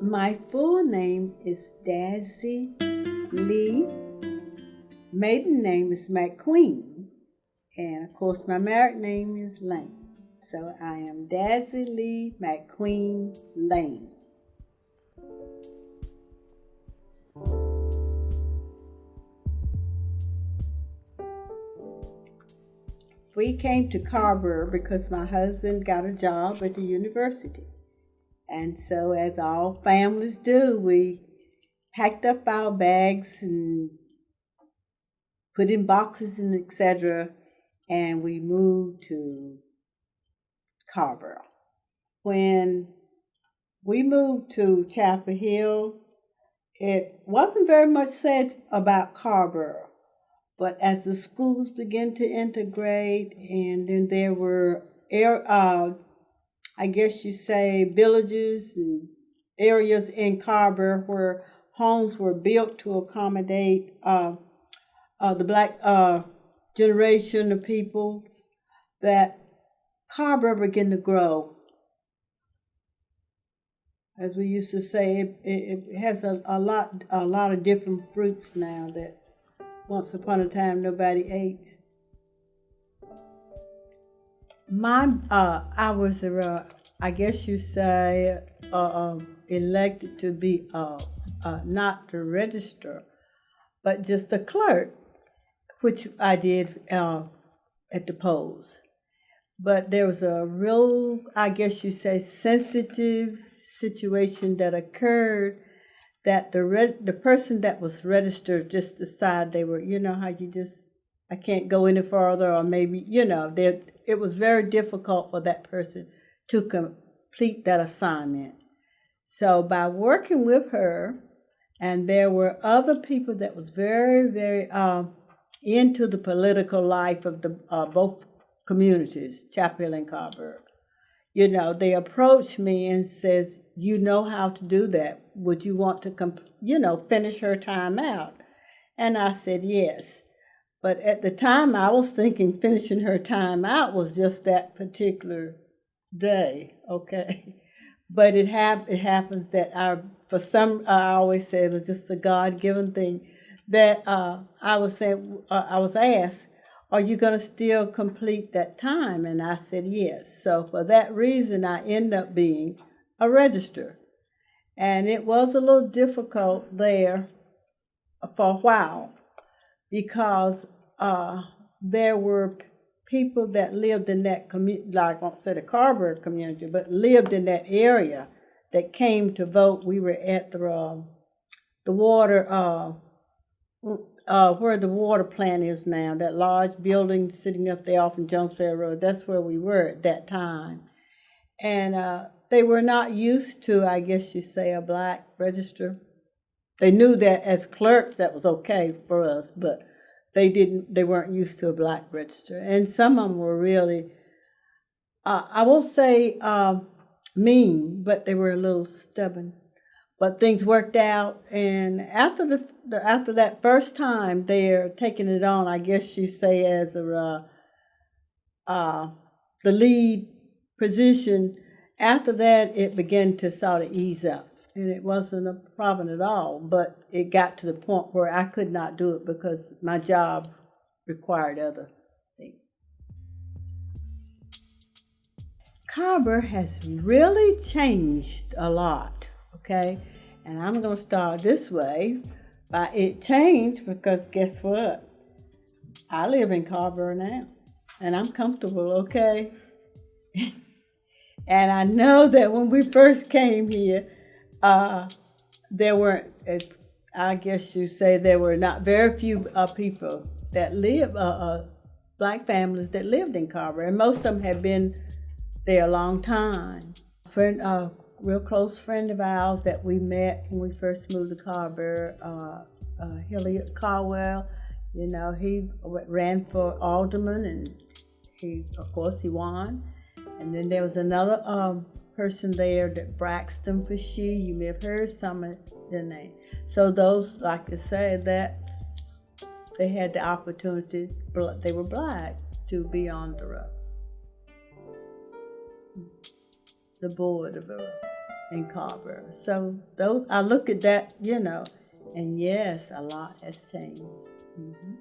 My full name is Dazzie Lee. Maiden name is McQueen. And of course, my married name is Lane. So I am Dazzie Lee McQueen Lane. We came to Carver because my husband got a job at the university. And so, as all families do, we packed up our bags and put in boxes and etc. And we moved to Carver. When we moved to Chapel Hill, it wasn't very much said about Carver. But as the schools began to integrate, and then there were, I guess you say, villages and areas in Carver where homes were built to accommodate the black generation of people, that Carver began to grow. As we used to say, it has a lot of different fruits now that once upon a time nobody ate. I was, I guess you say, elected to be not the register, but just a clerk, which I did at the polls. But there was a real, I guess you say, sensitive situation that occurred, that the person that was registered just decided they were, you know how you just, I can't go any further, or maybe, it was very difficult for that person to complete that assignment. So by working with her, and there were other people that was very, very into the political life of the both communities, Chapel Hill and Carver. They approached me and says, you know how to do that. Would you want to, finish her time out? And I said, yes. But at the time, I was thinking finishing her time out was just that particular day, okay? But it happens that I always say it was just a God-given thing, that I was asked, are you going to still complete that time? And I said, yes. So for that reason, I ended up being a register. And it was a little difficult there for a while, because there were people that lived in that community, like I won't say the Carver community, but lived in that area that came to vote. We were at the water, where the water plant is now, that large building sitting up there off of Jonesville Road. That's where we were at that time. And they were not used to, I guess you say, a black register. They knew that as clerks that was okay for us, but they weren't used to a black register. And some of them were really, I won't say mean, but they were a little stubborn. But things worked out, and after that first time they're taking it on, I guess you say, as the lead position. After that, it began to sort of ease up, and it wasn't a problem at all. But it got to the point where I could not do it because my job required other things. Carver has really changed a lot, okay? And I'm going to start this way. It changed because guess what? I live in Carver now, and I'm comfortable, okay? And I know that when we first came here, there weren't, I guess you say, there were not very few people that live, black families that lived in Carver, and most of them had been there a long time. A real close friend of ours that we met when we first moved to Carver, Hilliard Caldwell, he ran for alderman, and of course, he won. And then there was another person there, that Braxton for she. You may have heard some of the name. So those, like I said, that they had the opportunity, they were black, to be on the board of in Carver. So those, I look at that, and yes, a lot has changed. Mhm.